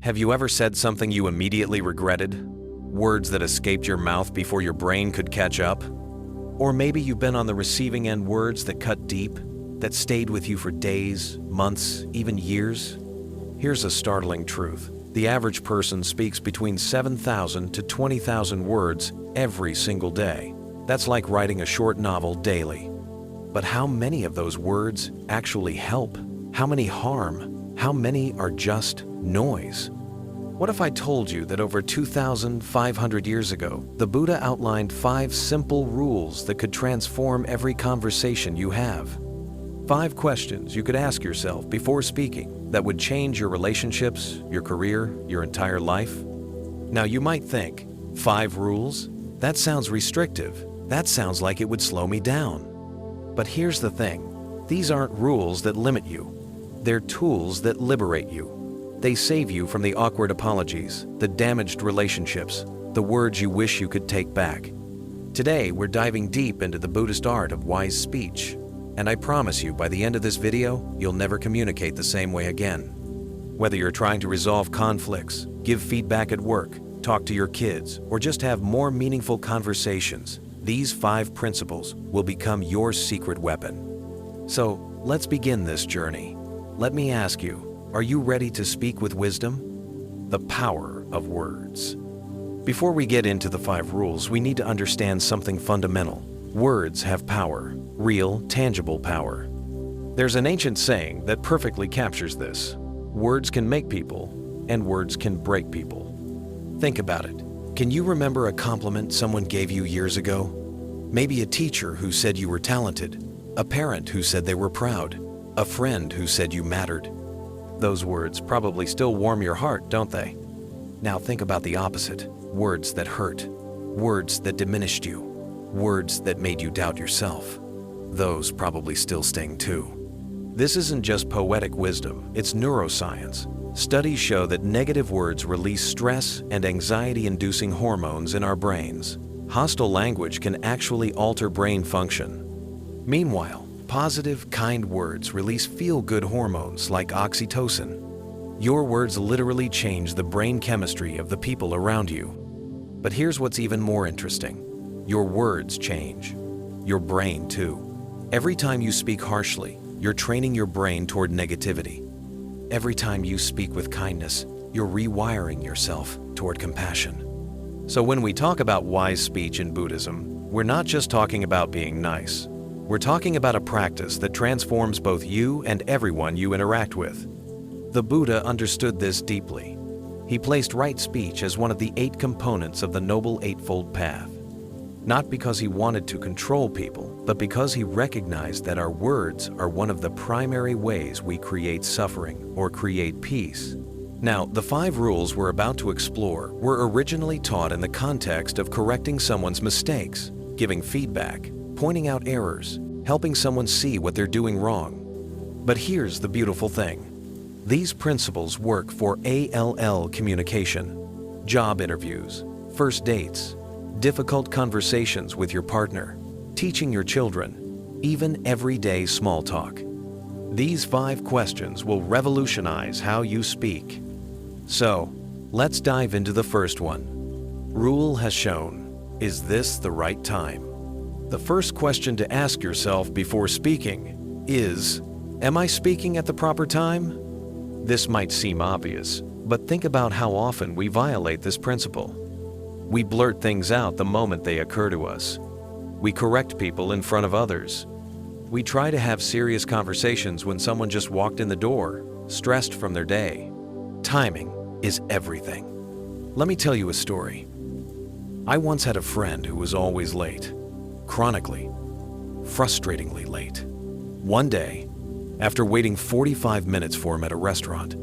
Have you ever said something you immediately regretted? Words that escaped your mouth before your brain could catch up? Or maybe you've been on the receiving end words that cut deep, that stayed with you for days, months, even years? Here's a startling truth. The average person speaks between 7,000 to 20,000 words every single day. That's like writing a short novel daily. But how many of those words actually help? How many harm? How many are just noise? What if I told you that over 2,500 years ago, the Buddha outlined 5 simple rules that could transform every conversation you have? 5 questions you could ask yourself before speaking that would change your relationships, your career, your entire life? Now you might think, 5 rules? That sounds restrictive. That sounds like it would slow me down. But here's the thing. These aren't rules that limit you. They're tools that liberate you. They save you from the awkward apologies, the damaged relationships, the words you wish you could take back. Today, we're diving deep into the Buddhist art of wise speech. And I promise you, by the end of this video, you'll never communicate the same way again. Whether you're trying to resolve conflicts, give feedback at work, talk to your kids, or just have more meaningful conversations, these 5 principles will become your secret weapon. So, let's begin this journey. Let me ask you, are you ready to speak with wisdom? The power of words. Before we get into the 5 rules, we need to understand something fundamental. Words have power, real, tangible power. There's an ancient saying that perfectly captures this. Words can make people, and words can break people. Think about it. Can you remember a compliment someone gave you years ago? Maybe a teacher who said you were talented, a parent who said they were proud, a friend who said you mattered. Those words probably still warm your heart, don't they? Now think about the opposite. Words that hurt. Words that diminished you. Words that made you doubt yourself. Those probably still sting too. This isn't just poetic wisdom, it's neuroscience. Studies show that negative words release stress and anxiety-inducing hormones in our brains. Hostile language can actually alter brain function. Meanwhile, positive, kind words release feel-good hormones like oxytocin. Your words literally change the brain chemistry of the people around you. But here's what's even more interesting. Your words change. Your brain too. Every time you speak harshly, you're training your brain toward negativity. Every time you speak with kindness, you're rewiring yourself toward compassion. So when we talk about wise speech in Buddhism, we're not just talking about being nice. We're talking about a practice that transforms both you and everyone you interact with. The Buddha understood this deeply. He placed right speech as one of the 8 components of the Noble Eightfold Path. Not because he wanted to control people, but because he recognized that our words are one of the primary ways we create suffering or create peace. Now, the 5 rules we're about to explore were originally taught in the context of correcting someone's mistakes, giving feedback, pointing out errors, helping someone see what they're doing wrong. But here's the beautiful thing. These principles work for ALL communication, job interviews, first dates, difficult conversations with your partner, teaching your children, even everyday small talk. These 5 questions will revolutionize how you speak. So, let's dive into the first one. Rule has shown, is this the right time? The first question to ask yourself before speaking is, am I speaking at the proper time? This might seem obvious, but think about how often we violate this principle. We blurt things out the moment they occur to us. We correct people in front of others. We try to have serious conversations when someone just walked in the door, stressed from their day. Timing is everything. Let me tell you a story. I once had a friend who was always late, chronically, frustratingly late. One day, after waiting 45 minutes for him at a restaurant,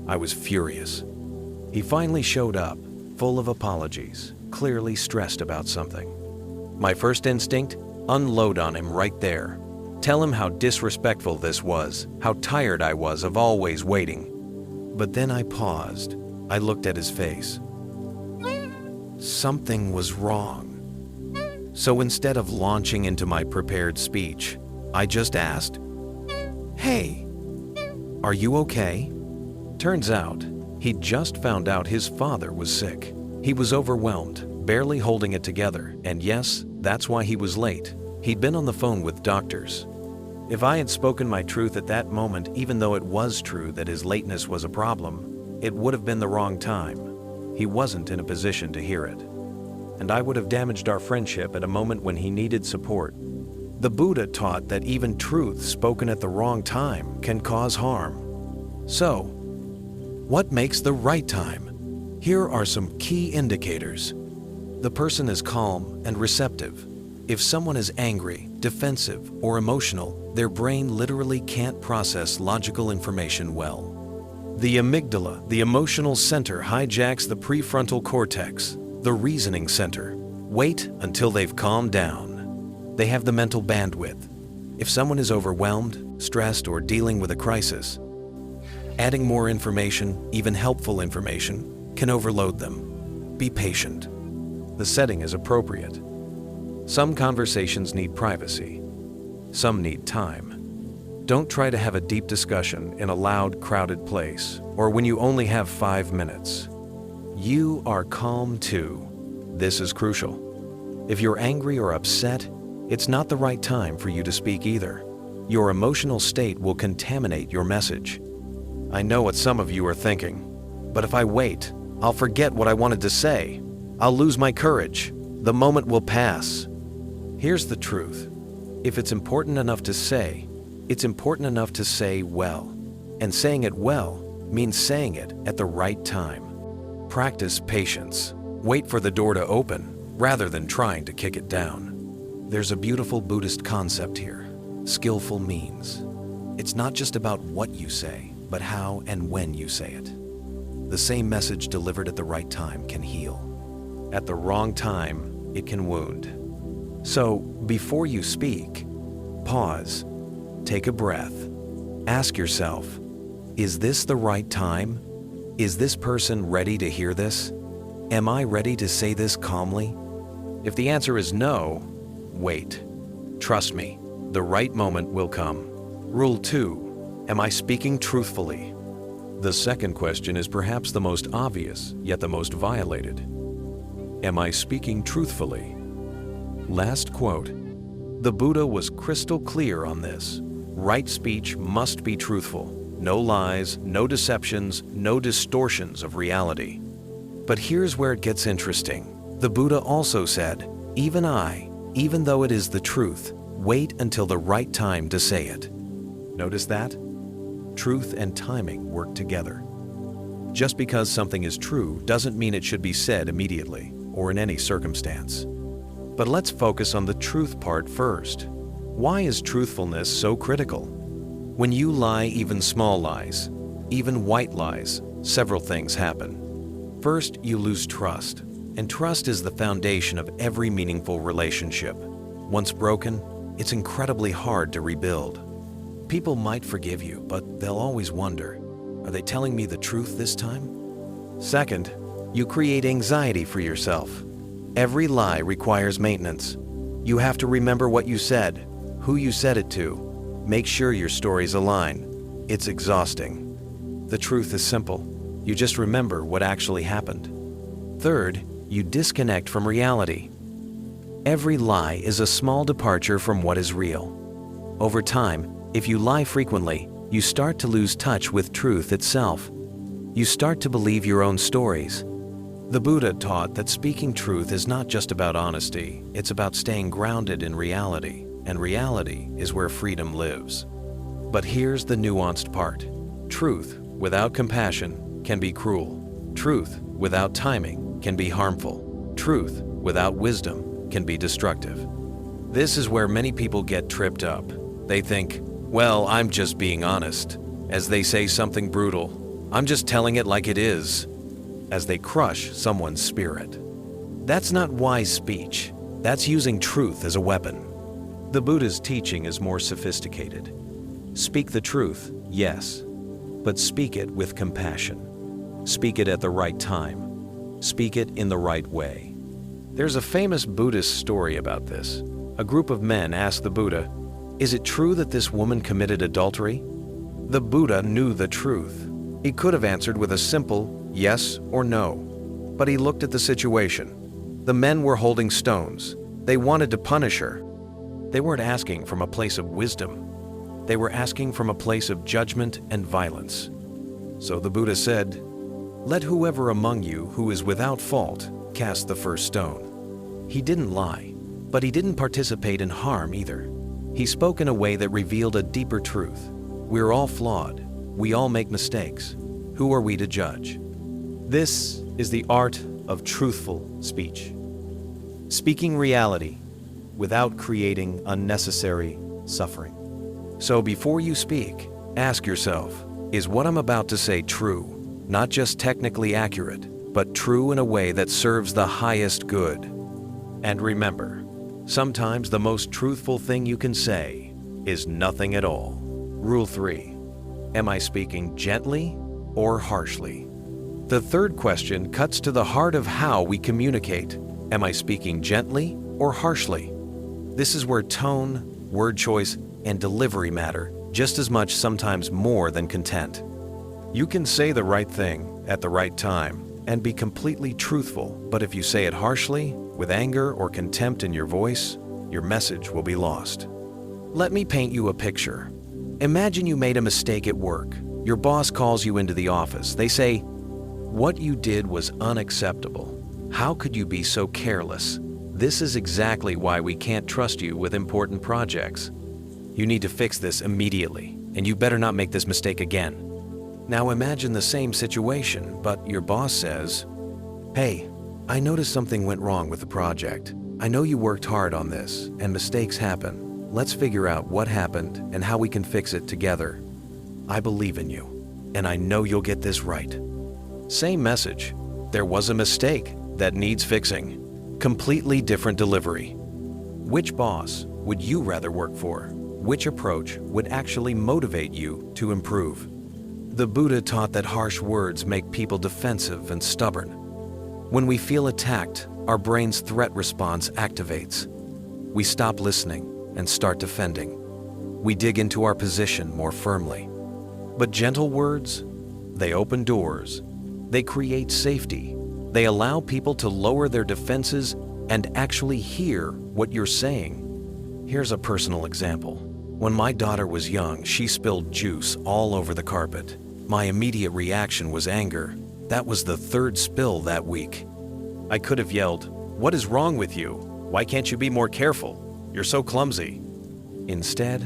I was furious. He finally showed up, full of apologies, clearly stressed about something. My first instinct? Unload on him right there. Tell him how disrespectful this was, how tired I was of always waiting. But then I paused. I looked at his face. Something was wrong. So instead of launching into my prepared speech, I just asked, "Hey, are you okay?" Turns out, He'd just found out his father was sick. He was overwhelmed, barely holding it together, and yes, that's why he was late. He'd been on the phone with doctors. If I had spoken my truth at that moment, even though it was true that his lateness was a problem, it would have been the wrong time. He wasn't in a position to hear it. And I would have damaged our friendship at a moment when he needed support. The Buddha taught that even truth spoken at the wrong time can cause harm. So, what makes the right time? Here are some key indicators. The person is calm and receptive. If someone is angry, defensive, or emotional, their brain literally can't process logical information well. The amygdala, the emotional center, hijacks the prefrontal cortex, the reasoning center. Wait until they've calmed down. They have the mental bandwidth. If someone is overwhelmed, stressed, or dealing with a crisis, adding more information, even helpful information, can overload them. Be patient. The setting is appropriate. Some conversations need privacy. Some need time. Don't try to have a deep discussion in a loud, crowded place, or when you only have 5 minutes. You are calm too. This is crucial. If you're angry or upset, it's not the right time for you to speak either. Your emotional state will contaminate your message. I know what some of you are thinking, but if I wait, I'll forget what I wanted to say. I'll lose my courage. The moment will pass. Here's the truth. If it's important enough to say, it's important enough to say well. And saying it well means saying it at the right time. Practice patience. Wait for the door to open rather than trying to kick it down. There's a beautiful Buddhist concept here. Skillful means. It's not just about what you say, but how and when you say it. The same message delivered at the right time can heal. At the wrong time, it can wound. So, before you speak, pause, take a breath, ask yourself, is this the right time? Is this person ready to hear this? Am I ready to say this calmly? If the answer is no, wait. Trust me, the right moment will come. Rule 2. Am I speaking truthfully? The second question is perhaps the most obvious, yet the most violated. Am I speaking truthfully? Last quote. The Buddha was crystal clear on this. Right speech must be truthful. No lies, no deceptions, no distortions of reality. But here's where it gets interesting. The Buddha also said, even though it is the truth, wait until the right time to say it. Notice that? Truth and timing work together. Just because something is true doesn't mean it should be said immediately or in any circumstance. But let's focus on the truth part first. Why is truthfulness so critical? When you lie, even small lies, even white lies, several things happen. First, you lose trust, and trust is the foundation of every meaningful relationship. Once broken, it's incredibly hard to rebuild. People might forgive you, but they'll always wonder, are they telling me the truth this time? Second, you create anxiety for yourself. Every lie requires maintenance. You have to remember what you said, who you said it to. Make sure your stories align. It's exhausting. The truth is simple. You just remember what actually happened. Third, you disconnect from reality. Every lie is a small departure from what is real. Over time, if you lie frequently, you start to lose touch with truth itself. You start to believe your own stories. The Buddha taught that speaking truth is not just about honesty, it's about staying grounded in reality, and reality is where freedom lives. But here's the nuanced part. Truth without compassion can be cruel. Truth without timing can be harmful. Truth without wisdom can be destructive. This is where many people get tripped up. They think, well, I'm just being honest. As they say something brutal, I'm just telling it like it is. As they crush someone's spirit. That's not wise speech. That's using truth as a weapon. The Buddha's teaching is more sophisticated. Speak the truth, yes, but speak it with compassion. Speak it at the right time. Speak it in the right way. There's a famous Buddhist story about this. A group of men asked the Buddha, "Is it true that this woman committed adultery?" The Buddha knew the truth. He could have answered with a simple, yes or no. But he looked at the situation. The men were holding stones. They wanted to punish her. They weren't asking from a place of wisdom. They were asking from a place of judgment and violence. So the Buddha said, "Let whoever among you who is without fault cast the first stone." He didn't lie, but he didn't participate in harm either. He spoke in a way that revealed a deeper truth. We're all flawed. We all make mistakes. Who are we to judge? This is the art of truthful speech. Speaking reality without creating unnecessary suffering. So before you speak, ask yourself, is what I'm about to say true? Not just technically accurate, but true in a way that serves the highest good. And remember, sometimes the most truthful thing you can say is nothing at all. Rule 3. Am I speaking gently or harshly? The third question cuts to the heart of how we communicate. Am I speaking gently or harshly? This is where tone, word choice, and delivery matter just as much, sometimes more than content. You can say the right thing at the right time and be completely truthful, but if you say it harshly, with anger or contempt in your voice, your message will be lost. Let me paint you a picture. Imagine you made a mistake at work. Your boss calls you into the office. They say, "What you did was unacceptable. How could you be so careless? This is exactly why we can't trust you with important projects. You need to fix this immediately, and you better not make this mistake again." Now imagine the same situation, but your boss says, "Hey, I noticed something went wrong with the project. I know you worked hard on this, and mistakes happen. Let's figure out what happened and how we can fix it together. I believe in you, and I know you'll get this right." Same message. There was a mistake that needs fixing. Completely different delivery. Which boss would you rather work for? Which approach would actually motivate you to improve? The Buddha taught that harsh words make people defensive and stubborn. When we feel attacked, our brain's threat response activates. We stop listening and start defending. We dig into our position more firmly. But gentle words, they open doors. They create safety. They allow people to lower their defenses and actually hear what you're saying. Here's a personal example. When my daughter was young, she spilled juice all over the carpet. My immediate reaction was anger. That was the third spill that week. I could have yelled, "What is wrong with you? Why can't you be more careful? You're so clumsy." Instead,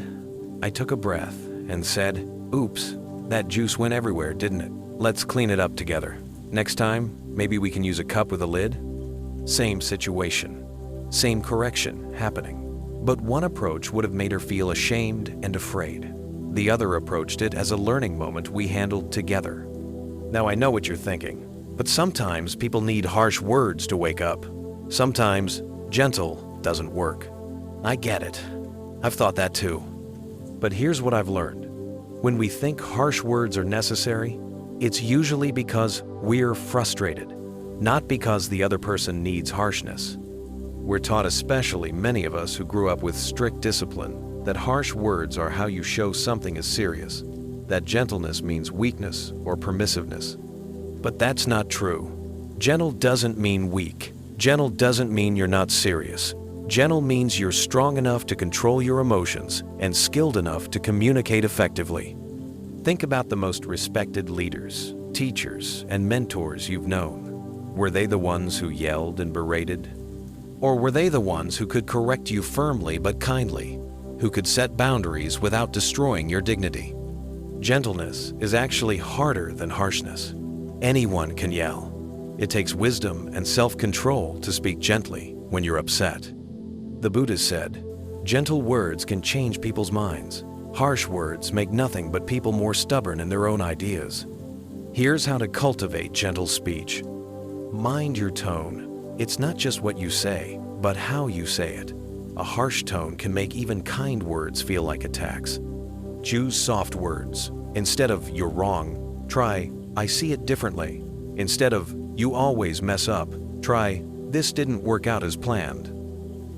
I took a breath and said, "Oops, that juice went everywhere, didn't it? Let's clean it up together. Next time, maybe we can use a cup with a lid." Same situation, same correction happening. But one approach would have made her feel ashamed and afraid. The other approached it as a learning moment we handled together. Now I know what you're thinking, but sometimes people need harsh words to wake up. Sometimes gentle doesn't work. I get it. I've thought that too. But here's what I've learned. When we think harsh words are necessary, it's usually because we're frustrated, not because the other person needs harshness. We're taught, especially many of us who grew up with strict discipline, that harsh words are how you show something is serious, that gentleness means weakness or permissiveness. But that's not true. Gentle doesn't mean weak. Gentle doesn't mean you're not serious. Gentle means you're strong enough to control your emotions and skilled enough to communicate effectively. Think about the most respected leaders, teachers, and mentors you've known. Were they the ones who yelled and berated? Or were they the ones who could correct you firmly but kindly, who could set boundaries without destroying your dignity? Gentleness is actually harder than harshness. Anyone can yell. It takes wisdom and self-control to speak gently when you're upset. The Buddha said, "Gentle words can change people's minds. Harsh words make nothing but people more stubborn in their own ideas." Here's how to cultivate gentle speech. Mind your tone. It's not just what you say, but how you say it. A harsh tone can make even kind words feel like attacks. Choose soft words. Instead of "you're wrong," try "I see it differently." Instead of "you always mess up," try "this didn't work out as planned."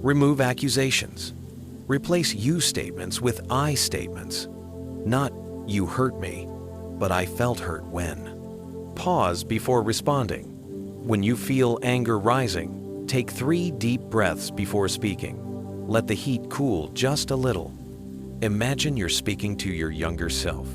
Remove accusations. Replace "you" statements with "I" statements. Not "you hurt me," but "I felt hurt when." pause before responding. When you feel anger rising, take 3 deep breaths before speaking. Let the heat cool just a little. Imagine you're speaking to your younger self.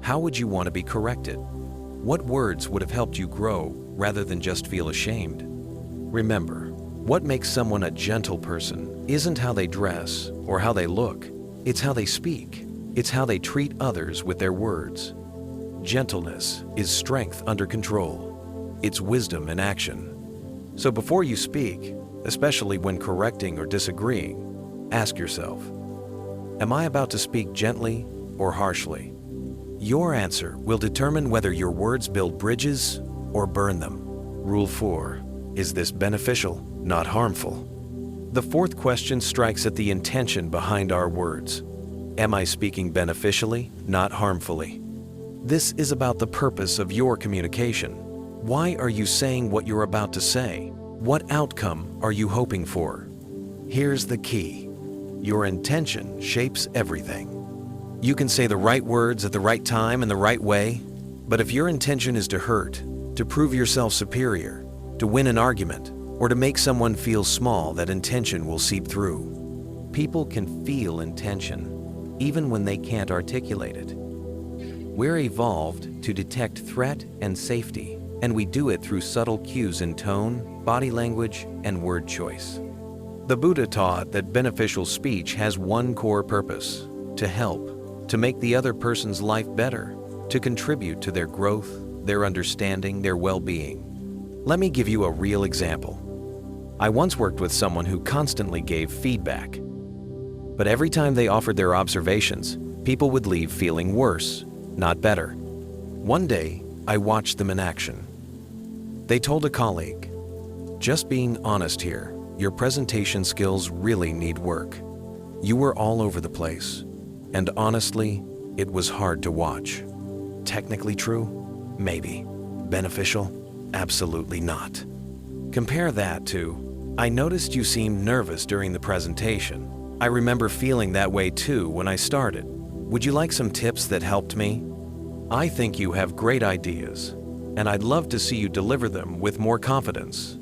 How would you want to be corrected? What words would have helped you grow rather than just feel ashamed? Remember, what makes someone a gentle person isn't how they dress or how they look. It's how they speak. It's how they treat others with their words. Gentleness is strength under control. It's wisdom in action. So before you speak, especially when correcting or disagreeing, ask yourself, am I about to speak gently or harshly? Your answer will determine whether your words build bridges or burn them. Rule 4. Is this beneficial, not harmful? The 4th question strikes at the intention behind our words. Am I speaking beneficially, not harmfully? This is about the purpose of your communication. Why are you saying what you're about to say? What outcome are you hoping for? Here's the key. Your intention shapes everything. You can say the right words at the right time in the right way, but if your intention is to hurt, to prove yourself superior, to win an argument, or to make someone feel small, that intention will seep through. People can feel intention, even when they can't articulate it. We're evolved to detect threat and safety, and we do it through subtle cues in tone, body language, and word choice. The Buddha taught that beneficial speech has one core purpose: to help, to make the other person's life better, to contribute to their growth, their understanding, their well-being. Let me give you a real example. I once worked with someone who constantly gave feedback. But every time they offered their observations, people would leave feeling worse, not better. One day, I watched them in action. They told a colleague, "Just being honest here, your presentation skills really need work. You were all over the place, and honestly, it was hard to watch." Technically true? Maybe. Beneficial? Absolutely not. Compare that to, "I noticed you seemed nervous during the presentation. I remember feeling that way too when I started. Would you like some tips that helped me? I think you have great ideas, and I'd love to see you deliver them with more confidence."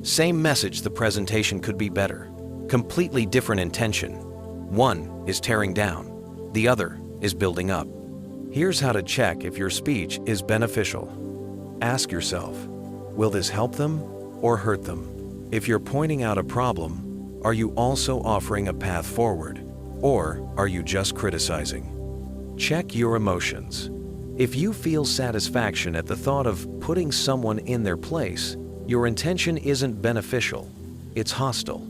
Same message, the presentation could be better. Completely different intention. One is tearing down, the other is building up. Here's how to check if your speech is beneficial. Ask yourself, will this help them or hurt them? If you're pointing out a problem, are you also offering a path forward, or are you just criticizing? Check your emotions. If you feel satisfaction at the thought of putting someone in their place, your intention isn't beneficial, it's hostile.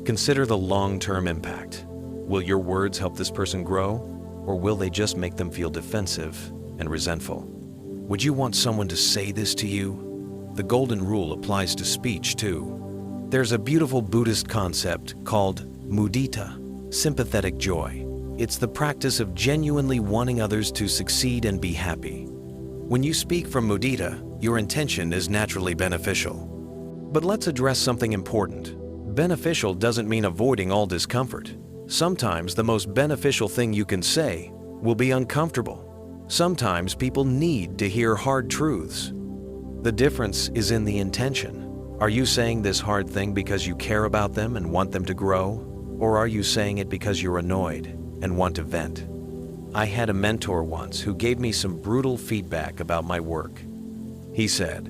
Consider the long-term impact. Will your words help this person grow, or will they just make them feel defensive and resentful? Would you want someone to say this to you? The golden rule applies to speech too. There's a beautiful Buddhist concept called mudita, sympathetic joy. It's the practice of genuinely wanting others to succeed and be happy. When you speak from mudita, your intention is naturally beneficial. But let's address something important. Beneficial doesn't mean avoiding all discomfort. Sometimes the most beneficial thing you can say will be uncomfortable. Sometimes people need to hear hard truths. The difference is in the intention. Are you saying this hard thing because you care about them and want them to grow? Or are you saying it because you're annoyed and want to vent? I had a mentor once who gave me some brutal feedback about my work. He said,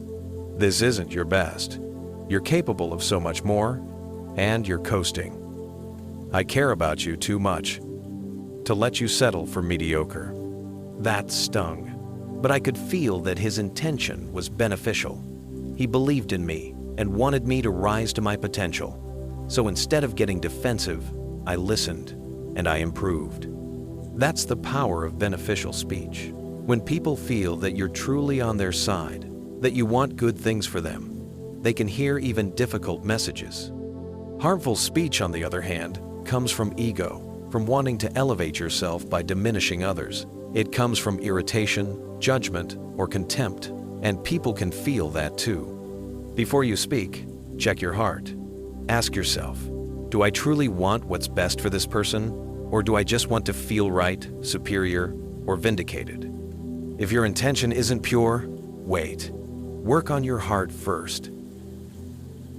"This isn't your best. You're capable of so much more, and you're coasting. I care about you too much to let you settle for mediocre." That stung, but I could feel that his intention was beneficial. He believed in me and wanted me to rise to my potential. So instead of getting defensive, I listened and I improved. That's the power of beneficial speech. When people feel that you're truly on their side, that you want good things for them, they can hear even difficult messages. Harmful speech, on the other hand, comes from ego, from wanting to elevate yourself by diminishing others. It comes from irritation, judgment, or contempt, and people can feel that too. Before you speak, check your heart. Ask yourself, do I truly want what's best for this person, or do I just want to feel right, superior, or vindicated? If your intention isn't pure, Wait. Work on your heart first.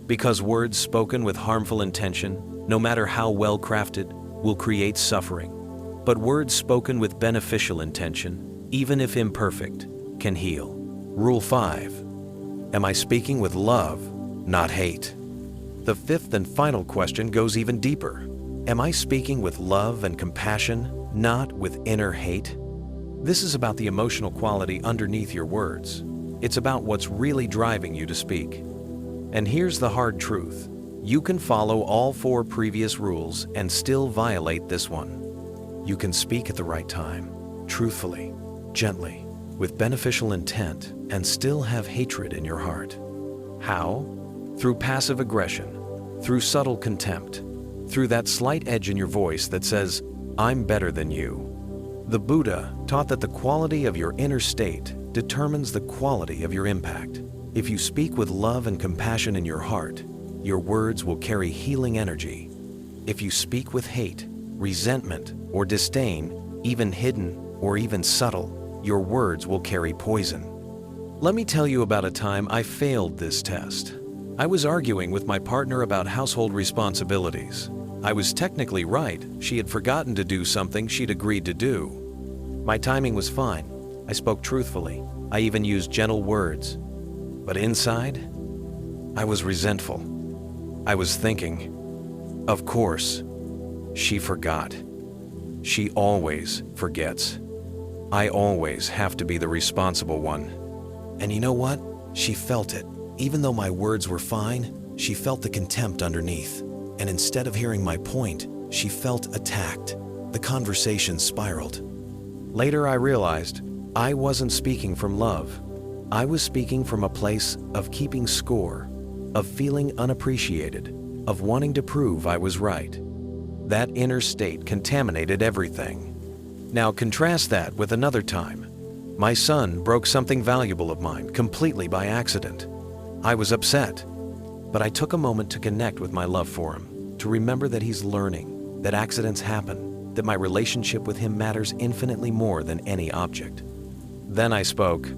Because words spoken with harmful intention, no matter how well crafted, will create suffering. But words spoken with beneficial intention, even if imperfect, can heal. Rule 5. Am I speaking with love, not hate? The fifth and final question goes even deeper. Am I speaking with love and compassion, not with inner hate? This is about the emotional quality underneath your words. It's about what's really driving you to speak. And here's the hard truth. You can follow all 4 previous rules and still violate this one. You can speak at the right time, truthfully, gently, with beneficial intent, and still have hatred in your heart. How? Through passive aggression, through subtle contempt, through that slight edge in your voice that says, "I'm better than you." The Buddha taught that the quality of your inner state determines the quality of your impact. If you speak with love and compassion in your heart, your words will carry healing energy. If you speak with hate, resentment, or disdain, even hidden or even subtle, your words will carry poison. Let me tell you about a time I failed this test. I was arguing with my partner about household responsibilities. I was technically right. She had forgotten to do something she'd agreed to do. My timing was fine. I spoke truthfully. I even used gentle words. But inside, I was resentful. I was thinking, of course, she forgot. She always forgets. I always have to be the responsible one. And you know what? She felt it. Even though my words were fine, she felt the contempt underneath. And instead of hearing my point, she felt attacked. The conversation spiraled. Later I realized I wasn't speaking from love. I was speaking from a place of keeping score, of feeling unappreciated, of wanting to prove I was right. That inner state contaminated everything. Now contrast that with another time. My son broke something valuable of mine completely by accident. I was upset, but I took a moment to connect with my love for him, to remember that he's learning, that accidents happen, that my relationship with him matters infinitely more than any object. Then I spoke.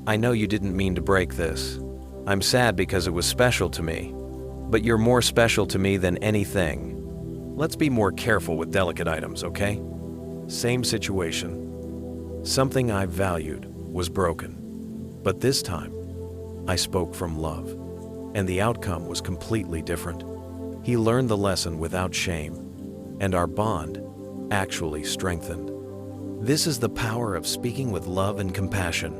I know you didn't mean to break this. I'm sad because it was special to me, but you're more special to me than anything. Let's be more careful with delicate items, okay? Same situation. Something I valued was broken, but this time I spoke from love, and the outcome was completely different. He learned the lesson without shame, and our bond actually strengthened. This is the power of speaking with love and compassion.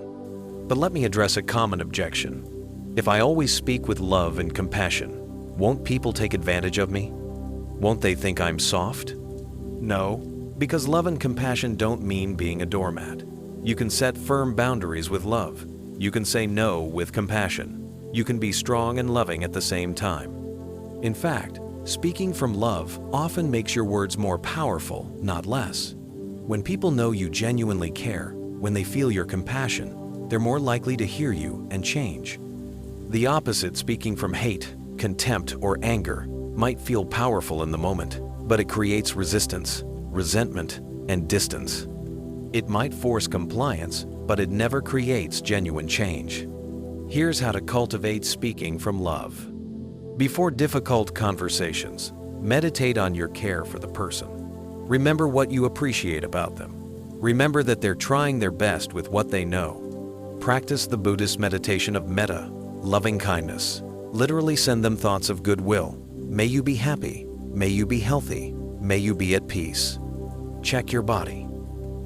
But let me address a common objection. If I always speak with love and compassion, won't people take advantage of me? Won't they think I'm soft? No, because love and compassion don't mean being a doormat. You can set firm boundaries with love. You can say no with compassion. You can be strong and loving at the same time. In fact, speaking from love often makes your words more powerful, not less. When people know you genuinely care, when they feel your compassion, they're more likely to hear you and change. The opposite, speaking from hate, contempt, or anger, might feel powerful in the moment, but it creates resistance, resentment, and distance. It might force compliance, but it never creates genuine change. Here's how to cultivate speaking from love. Before difficult conversations, meditate on your care for the person. Remember what you appreciate about them. Remember that they're trying their best with what they know. Practice the Buddhist meditation of metta, loving kindness. Literally send them thoughts of goodwill. May you be happy. May you be healthy. May you be at peace. Check your body.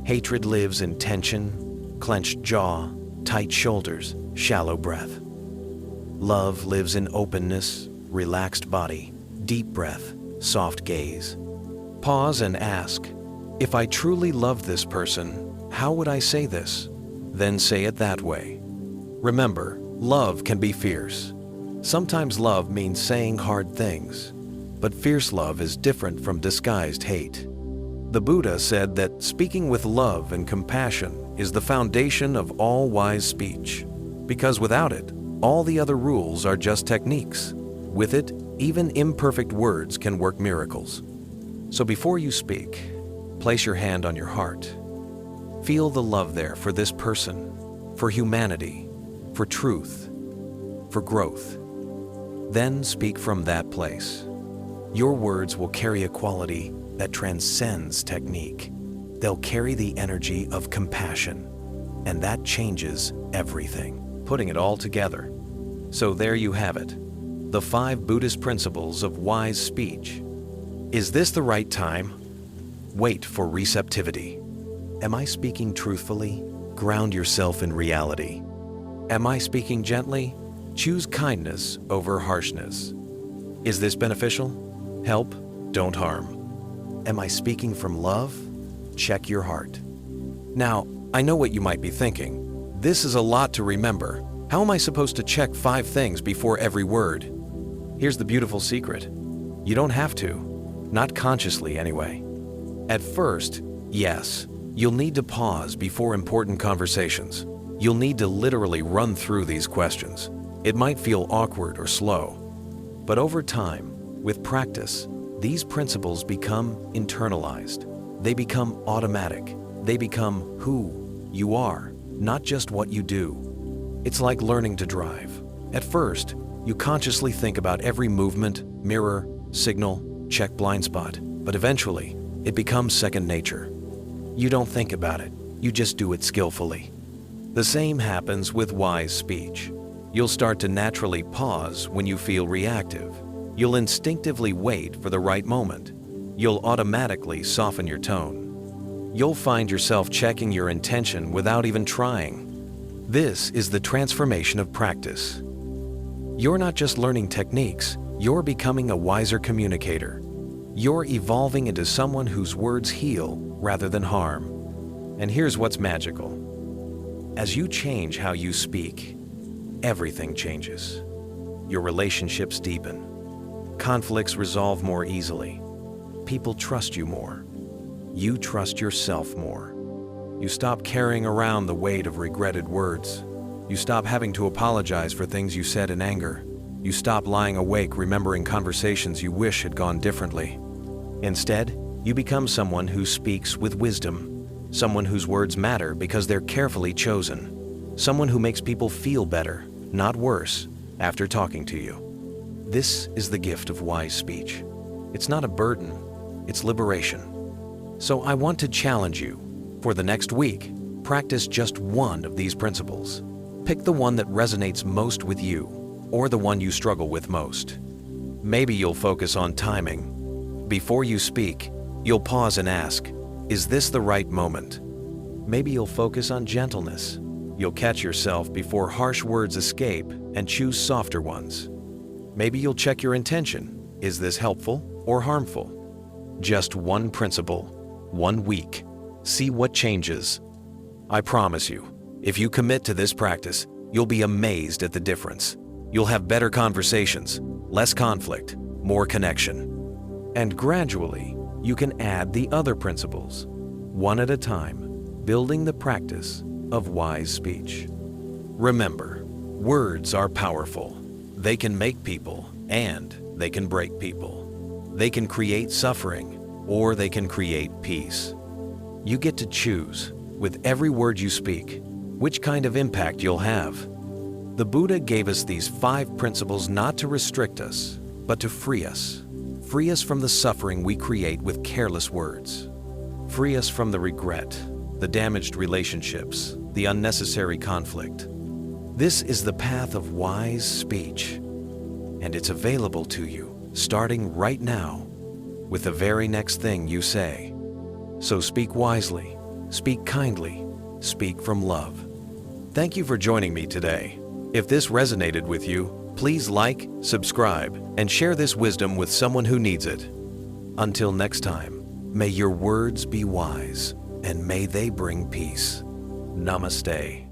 Hatred lives in tension, clenched jaw, tight shoulders, shallow breath. Love lives in openness, relaxed body, deep breath, soft gaze. Pause and ask, if I truly love this person, how would I say this? Then say it that way. Remember, love can be fierce. Sometimes love means saying hard things, but fierce love is different from disguised hate. The Buddha said that speaking with love and compassion is the foundation of all wise speech, because without it, all the other rules are just techniques. With it, even imperfect words can work miracles. So before you speak, place your hand on your heart. Feel the love there for this person, for humanity, for truth, for growth. Then speak from that place. Your words will carry a quality that transcends technique. They'll carry the energy of compassion, and that changes everything. Putting it all together. So there you have it, the 5 Buddhist principles of wise speech. Is this the right time? Wait for receptivity. Am I speaking truthfully? Ground yourself in reality. Am I speaking gently? Choose kindness over harshness. Is this beneficial? Help, don't harm. Am I speaking from love? Check your heart. Now, I know what you might be thinking. This is a lot to remember. How am I supposed to check 5 things before every word? Here's the beautiful secret. You don't have to. Not consciously, anyway. At first, yes, you'll need to pause before important conversations. You'll need to literally run through these questions. It might feel awkward or slow. But over time, with practice, these principles become internalized. They become automatic. They become who you are, not just what you do. It's like learning to drive. At first, you consciously think about every movement, mirror, signal, check blind spot, but eventually, it becomes second nature. You don't think about it, you just do it skillfully. The same happens with wise speech. You'll start to naturally pause when you feel reactive. You'll instinctively wait for the right moment. You'll automatically soften your tone. You'll find yourself checking your intention without even trying. This is the transformation of practice. You're not just learning techniques, you're becoming a wiser communicator. You're evolving into someone whose words heal rather than harm. And here's what's magical. As you change how you speak, everything changes. Your relationships deepen. Conflicts resolve more easily. People trust you more. You trust yourself more. You stop carrying around the weight of regretted words. You stop having to apologize for things you said in anger. You stop lying awake remembering conversations you wish had gone differently. Instead, you become someone who speaks with wisdom, someone whose words matter because they're carefully chosen, someone who makes people feel better, not worse, after talking to you. This is the gift of wise speech. It's not a burden, it's liberation. So I want to challenge you. For the next week, practice just one of these principles. Pick the one that resonates most with you, or the one you struggle with most. Maybe you'll focus on timing. Before you speak, you'll pause and ask, is this the right moment? Maybe you'll focus on gentleness. You'll catch yourself before harsh words escape and choose softer ones. Maybe you'll check your intention. Is this helpful or harmful? Just one principle, 1 week. See what changes. I promise you, if you commit to this practice, you'll be amazed at the difference. You'll have better conversations, less conflict, more connection. And gradually, you can add the other principles, one at a time, building the practice of wise speech. Remember, words are powerful. They can make people, and they can break people. They can create suffering, or they can create peace. You get to choose, with every word you speak, which kind of impact you'll have. The Buddha gave us these 5 principles not to restrict us, but to free us. Free us from the suffering we create with careless words. Free us from the regret, the damaged relationships, the unnecessary conflict. This is the path of wise speech, and it's available to you, starting right now, with the very next thing you say. So speak wisely, speak kindly, speak from love. Thank you for joining me today. If this resonated with you, please like, subscribe, and share this wisdom with someone who needs it. Until next time, may your words be wise, and may they bring peace. Namaste.